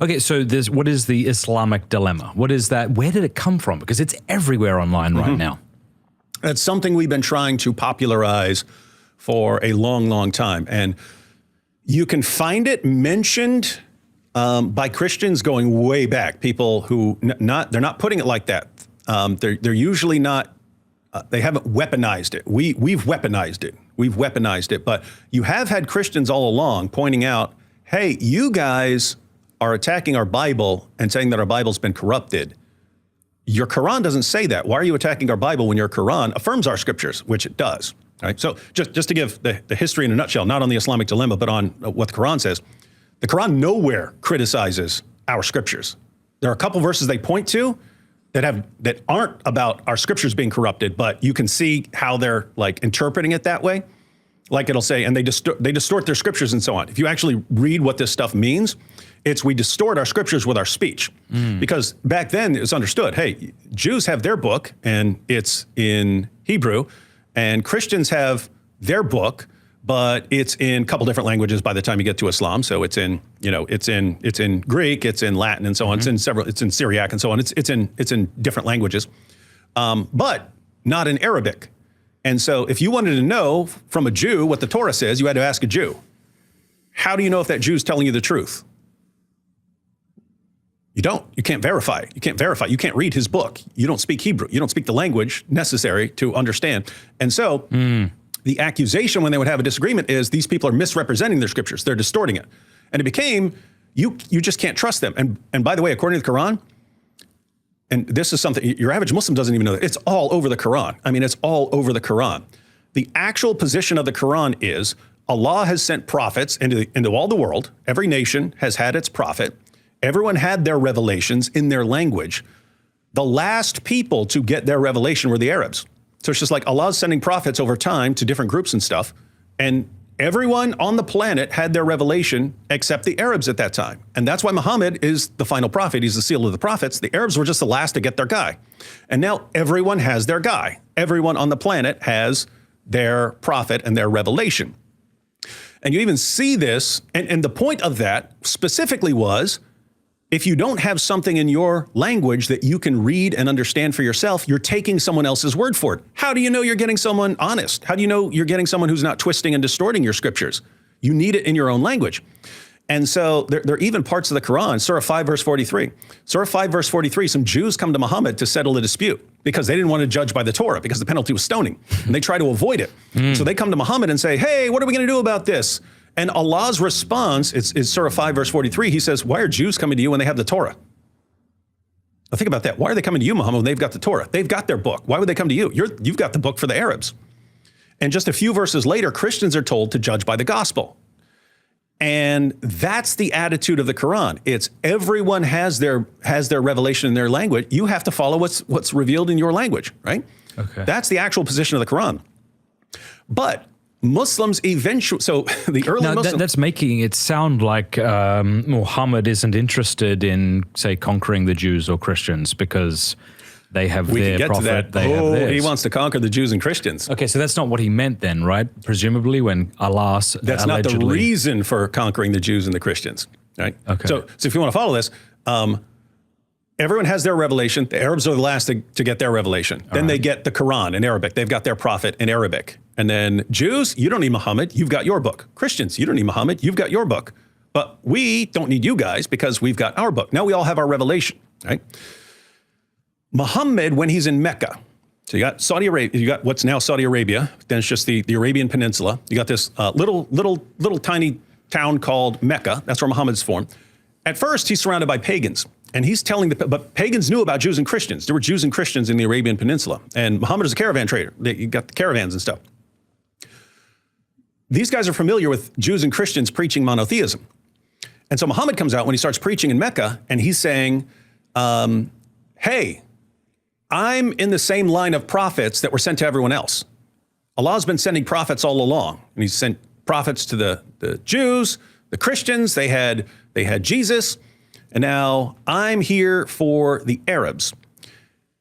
Okay, so what is the Islamic dilemma? What is that? Where did it come from? Because it's everywhere online right now. That's something we've been trying to popularize for a long, long time. And you can find it mentioned by Christians going way back. People who they're not putting it like that. They're usually not. They haven't weaponized it. We've weaponized it. We've weaponized it. But you have had Christians all along pointing out, hey, you guys are attacking our Bible and saying that our Bible's been corrupted. Your Quran doesn't say that. Why are you attacking our Bible when your Quran affirms our scriptures, which it does? Right? So just to give the history in a nutshell, not on the Islamic dilemma, but on what the Quran says, the Quran nowhere criticizes our scriptures. There are a couple verses they point to that aren't about our scriptures being corrupted, but you can see how they're like interpreting it that way. Like it'll say, and they distort their scriptures and so on. If you actually read what this stuff means, it's we distort our scriptures with our speech. Because back then it was understood, hey, Jews have their book and it's in Hebrew, and Christians have their book, but it's in a couple different languages by the time you get to Islam. So it's in, it's in Greek, it's in Latin and so on. It's in Syriac and so on. It's in different languages, but not in Arabic. And so if you wanted to know from a Jew what the Torah says, you had to ask a Jew. How do you know if that Jew's telling you the truth? You don't. You can't verify it. You can't verify. You can't read his book. You don't speak Hebrew. You don't speak the language necessary to understand. And so the accusation when they would have a disagreement is these people are misrepresenting their scriptures. They're distorting it. And it became, you just can't trust them. And by the way, according to the Quran, and this is something your average Muslim doesn't even know, that it's all over the Quran. I mean, it's all over the Quran. The actual position of the Quran is Allah has sent prophets into all the world. Every nation has had its prophet. Everyone had their revelations in their language. The last people to get their revelation were the Arabs. So it's just like Allah's sending prophets over time to different groups and stuff. And everyone on the planet had their revelation except the Arabs at that time. And that's why Muhammad is the final prophet. He's the seal of the prophets. The Arabs were just the last to get their guy. And now everyone has their guy. Everyone on the planet has their prophet and their revelation. And you even see this, and the point of that specifically was, if you don't have something in your language that you can read and understand for yourself, you're taking someone else's word for it. How do you know you're getting someone honest? How do you know you're getting someone who's not twisting and distorting your scriptures? You need it in your own language. And so there are even parts of the Quran, Surah 5, verse 43. Surah 5, verse 43, some Jews come to Muhammad to settle a dispute because they didn't want to judge by the Torah because the penalty was stoning. And they try to avoid it. So they come to Muhammad and say, hey, what are we going to do about this? And Allah's response is Surah 5, verse 43. He says, why are Jews coming to you when they have the Torah? Now think about that. Why are they coming to you, Muhammad, when they've got the Torah? They've got their book. Why would they come to you? You've got the book for the Arabs. And just a few verses later, Christians are told to judge by the gospel. And that's the attitude of the Quran. It's everyone has their revelation in their language. You have to follow what's revealed in your language, right? Okay. That's the actual position of the Quran. But Muslims eventually, so the early Muslims... That's making it sound like Muhammad isn't interested in, say, conquering the Jews or Christians because they have their prophet, they have theirs. He wants to conquer the Jews and Christians. Okay, so that's not what he meant then, right? Presumably when Allah That's allegedly... not the reason for conquering the Jews and the Christians, right? Okay. So if you want to follow this, everyone has their revelation. The Arabs are the last to get their revelation. Then they get the Quran in Arabic. They've got their prophet in Arabic. And then Jews, you don't need Muhammad. You've got your book. Christians, you don't need Muhammad. You've got your book. But we don't need you guys because we've got our book. Now we all have our revelation, right? Muhammad, when he's in Mecca, so you got Saudi Arabia, you got what's now Saudi Arabia. Then it's just the Arabian Peninsula. You got this little tiny town called Mecca. That's where Muhammad's from. At first, he's surrounded by pagans. And he's telling but pagans knew about Jews and Christians. There were Jews and Christians in the Arabian Peninsula. And Muhammad is a caravan trader. You got the caravans and stuff. These guys are familiar with Jews and Christians preaching monotheism. And so Muhammad comes out when he starts preaching in Mecca, and he's saying, hey, I'm in the same line of prophets that were sent to everyone else. Allah's been sending prophets all along. And he's sent prophets to the Jews, the Christians, they had Jesus. And now I'm here for the Arabs.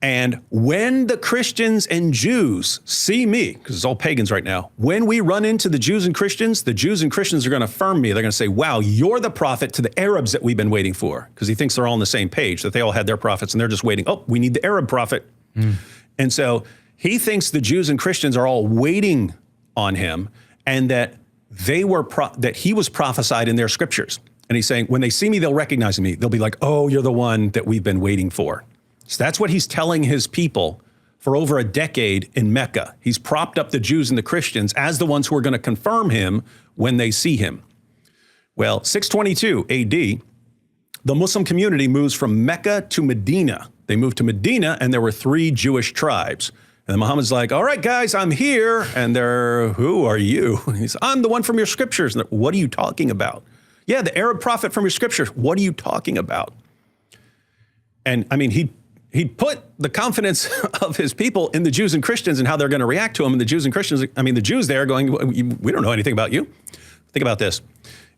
And when the Christians and Jews see me, because it's all pagans right now, when we run into the Jews and Christians are going to affirm me. They're going to say, wow, you're the prophet to the Arabs that we've been waiting for. Because he thinks they're all on the same page, that they all had their prophets and they're just waiting. Oh, we need the Arab prophet. And so he thinks the Jews and Christians are all waiting on him and that that he was prophesied in their scriptures. And he's saying, when they see me, they'll recognize me. They'll be like, oh, you're the one that we've been waiting for. So that's what he's telling his people for over a decade in Mecca. He's propped up the Jews and the Christians as the ones who are going to confirm him when they see him. Well, 622 AD, the Muslim community moves from Mecca to Medina. They moved to Medina, and there were 3 Jewish tribes. And Muhammad's like, all right, guys, I'm here. And they're, who are you? He's, I'm the one from your scriptures. And what are you talking about? Yeah, the Arab prophet from your scriptures. What are you talking about? And I mean, he put the confidence of his people in the Jews and Christians and how they're going to react to him. And the Jews and Christians, I mean, the Jews there going, we don't know anything about you. Think about this.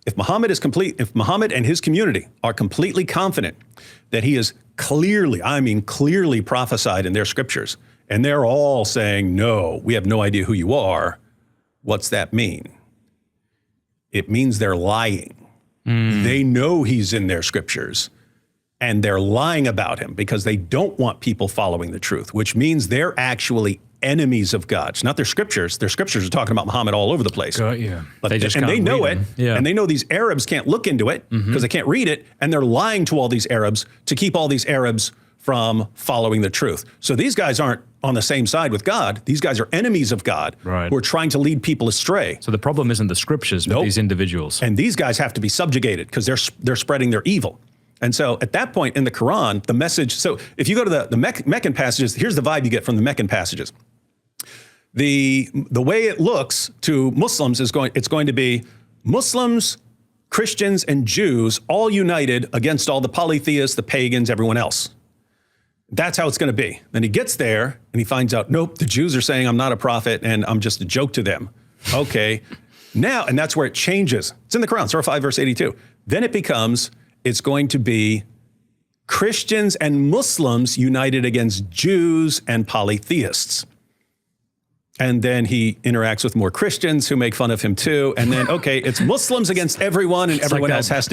If Muhammad and his community are completely confident that he is clearly prophesied in their scriptures, and they're all saying, no, we have no idea who you are, what's that mean? It means they're lying. They know he's in their scriptures. And they're lying about him because they don't want people following the truth, which means they're actually enemies of God. It's not their scriptures. Their scriptures are talking about Muhammad all over the place. Yeah. But they know it. Yeah. And they know these Arabs can't look into it because they can't read it. And they're lying to all these Arabs to keep all these Arabs from following the truth. So these guys aren't on the same side with God. These guys are enemies of God who are trying to lead people astray. So the problem isn't the scriptures, but these individuals. And these guys have to be subjugated because they're spreading their evil. And so at that point in the Quran, the message, so if you go to the Meccan passages, here's the vibe you get from the Meccan passages. The way it looks to Muslims it's going to be Muslims, Christians, and Jews all united against all the polytheists, the pagans, everyone else. That's how it's going to be. Then he gets there and he finds out, nope, the Jews are saying I'm not a prophet and I'm just a joke to them. Okay. Now, and that's where it changes. It's in the Quran, Surah 5, verse 82. Then it's going to be Christians and Muslims united against Jews and polytheists. And then he interacts with more Christians who make fun of him too. And then, okay, it's Muslims against everyone and everyone else has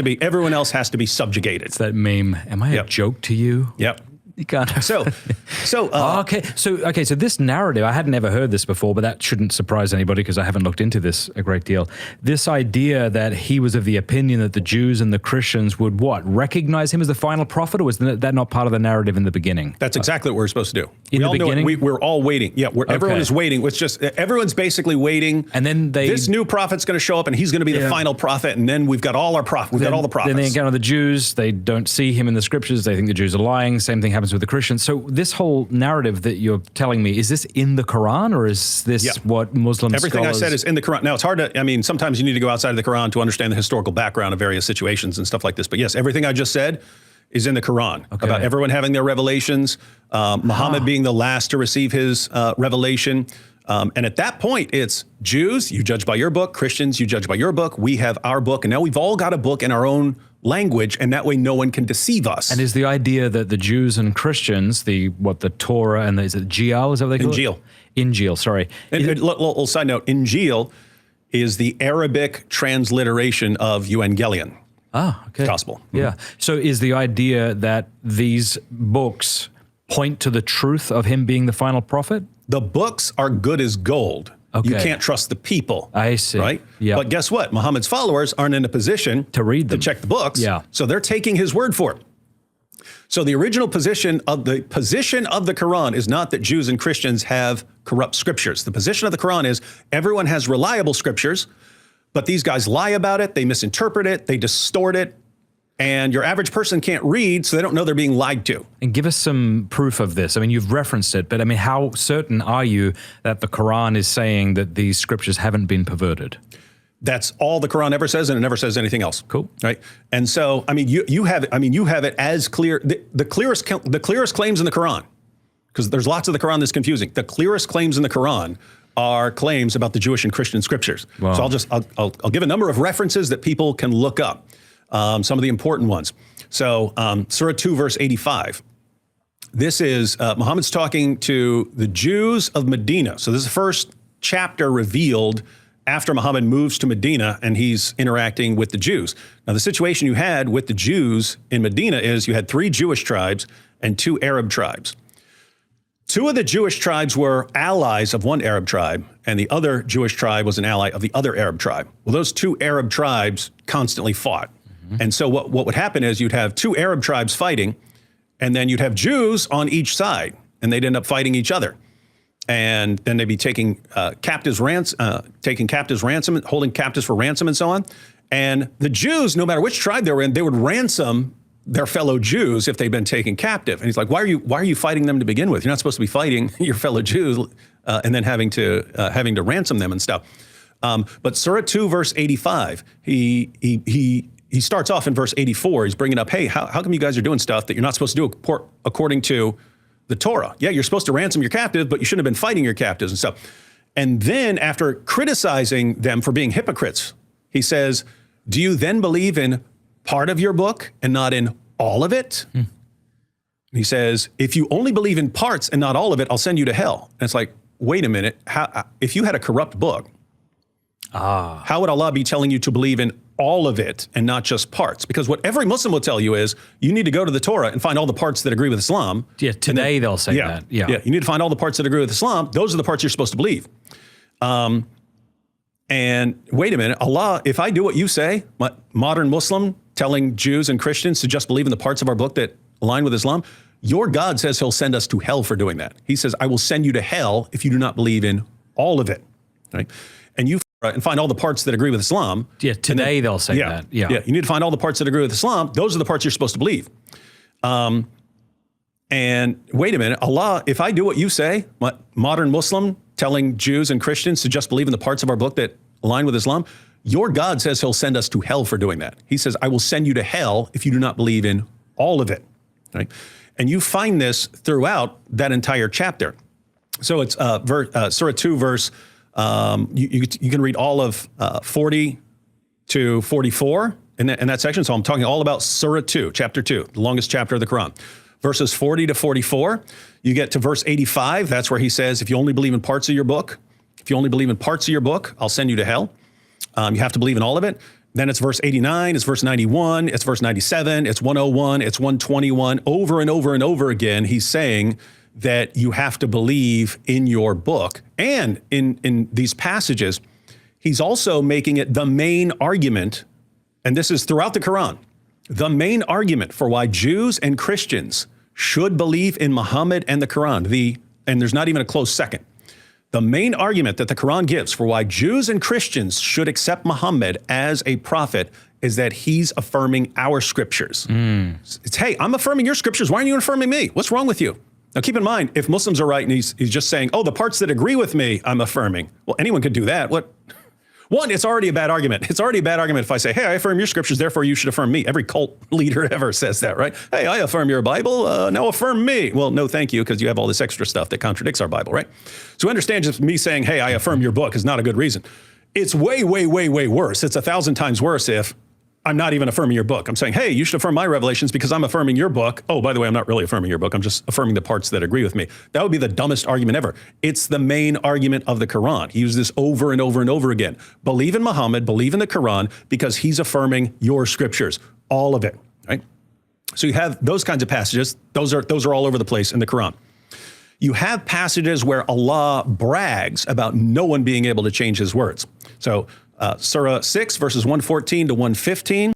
to be subjugated. It's that meme. Am I a joke to you? Yep. You can't. So this narrative, I hadn't ever heard this before, but that shouldn't surprise anybody because I haven't looked into this a great deal. This idea that he was of the opinion that the Jews and the Christians would recognize him as the final prophet, or was that not part of the narrative in the beginning? That's exactly what we're supposed to do. In the beginning? We're all waiting. Yeah, everyone is waiting. It's just, everyone's basically waiting. And then this new prophet's going to show up and he's going to be the final prophet. And then we've got all our prophets. We've got all the prophets. Then they encounter the Jews. They don't see him in the scriptures. They think the Jews are lying. Same thing happens with the Christians. So this whole narrative that you're telling me, is this in the Quran or is this what Muslim Everything scholars... I said is in the Quran. Now, it's hard to, sometimes you need to go outside of the Quran to understand the historical background of various situations and stuff like this. But yes, everything I just said is in the Quran about everyone having their revelations, Muhammad being the last to receive his revelation. And at that point, it's Jews, you judge by your book, Christians, you judge by your book, we have our book, and now we've all got a book in our own language, and that way no one can deceive us. And is the idea that the Jews and Christians, the Torah and is it Injil, is that what they call Injil. it? Injil, sorry. And little side note, Injil is the Arabic transliteration of Evangelion. Ah, okay. Gospel. Yeah. So is the idea that these books point to the truth of him being the final prophet? The books are good as gold. Okay. You can't trust the people. I see. Right? Yep. But guess what? Muhammad's followers aren't in a position to read them, to check the books. Yeah. So they're taking his word for it. So the original position of the Quran is not that Jews and Christians have corrupt scriptures. The position of the Quran is everyone has reliable scriptures, but these guys lie about it, they misinterpret it, they distort it, and your average person can't read, so they don't know they're being lied to. And give us some proof of this. I mean, you've referenced it, but I mean, how certain are you that the Quran is saying that these scriptures haven't been perverted? That's all the Quran ever says, and it never says anything else. Cool. Right? And so, I mean, you have it as clear. The clearest claims in the Quran, because there's lots of the Quran that's confusing. The clearest claims in the Quran are claims about the Jewish and Christian scriptures. Wow. So I'll give a number of references that people can look up. Some of the important ones. So Surah 2, verse 85. This is Muhammad's talking to the Jews of Medina. So this is the first chapter revealed after Muhammad moves to Medina and he's interacting with the Jews. Now, the situation you had with the Jews in Medina is you had 3 Jewish tribes and 2 Arab tribes. 2 of the Jewish tribes were allies of one Arab tribe, and the other Jewish tribe was an ally of the other Arab tribe. Well, those 2 Arab tribes constantly fought. And so what would happen is you'd have 2 Arab tribes fighting, and then you'd have Jews on each side, and they'd end up fighting each other. And then they'd be taking captives ransom, holding captives for ransom, and so on. And the Jews, no matter which tribe they were in, they would ransom their fellow Jews if they'd been taken captive. And he's like, why are you fighting them to begin with? You're not supposed to be fighting your fellow Jews and then having to ransom them and stuff. But Surah 2, verse 85, he starts off in verse 84. He's bringing up, hey, how come you guys are doing stuff that you're not supposed to do according to the Torah? Yeah, you're supposed to ransom your captives, but you shouldn't have been fighting your captives and stuff. And then after criticizing them for being hypocrites, he says, do you then believe in part of your book and not in all of it? And he says, if you only believe in parts and not all of it, I'll send you to hell. And it's like, wait a minute. If you had a corrupt book, how would Allah be telling you to believe in all of it and not just parts? Because what every Muslim will tell you is you need to go to the Torah and find all the parts that agree with Islam. Yeah, today they'll say that. Yeah, you need to find all the parts that agree with Islam. Those are the parts you're supposed to believe. And wait a minute, Allah, if I do what you say, modern Muslim telling Jews and Christians to just believe in the parts of our book that align with Islam, your God says he'll send us to hell for doing that. He says, I will send you to hell if you do not believe in all of it. Right? And you find all the parts that agree with Islam. Yeah, today they'll say that. Yeah, you need to find all the parts that agree with Islam. Those are the parts you're supposed to believe. And wait a minute, Allah, if I do what you say, modern Muslim telling Jews and Christians to just believe in the parts of our book that align with Islam, your God says he'll send us to hell for doing that. He says, I will send you to hell if you do not believe in all of it. Right? And you find this throughout that entire chapter. So it's Surah 2, verse, you can read all of 40 to 44 in that section. So I'm talking all about Surah 2, chapter 2, the longest chapter of the Quran. Verses 40 to 44, you get to verse 85. That's where he says, if you only believe in parts of your book, I'll send you to hell. You have to believe in all of it. Then it's verse 89, it's verse 91, it's verse 97, it's 101, it's 121. Over and over and over again, he's saying that you have to believe in your book. And in these passages, he's also making it the main argument, and this is throughout the Quran, the main argument for why Jews and Christians should believe in Muhammad and the Quran. And there's not even a close second. The main argument that the Quran gives for why Jews and Christians should accept Muhammad as a prophet is that he's affirming our scriptures. It's, hey, I'm affirming your scriptures. Why aren't you affirming me? What's wrong with you? Now, keep in mind, if Muslims are right and he's just saying, oh, the parts that agree with me, I'm affirming. Well, anyone could do that. One, it's already a bad argument. It's already a bad argument if I say, hey, I affirm your scriptures, therefore you should affirm me. Every cult leader ever says that, right? Hey, I affirm your Bible, now affirm me. Well, no, thank you, because you have all this extra stuff that contradicts our Bible, right? So understand just me saying, hey, I affirm your book is not a good reason. It's way, way, way, way worse. It's 1,000 times worse if I'm not even affirming your book. I'm saying, hey, you should affirm my revelations because I'm affirming your book. Oh, by the way, I'm not really affirming your book. I'm just affirming the parts that agree with me. That would be the dumbest argument ever. It's the main argument of the Quran. He uses this over and over and over again. Believe in Muhammad, believe in the Quran because he's affirming your scriptures, all of it, right? So you have those kinds of passages. Those are all over the place in the Quran. You have passages where Allah brags about no one being able to change his words. So Surah 6, verses 114 to 115.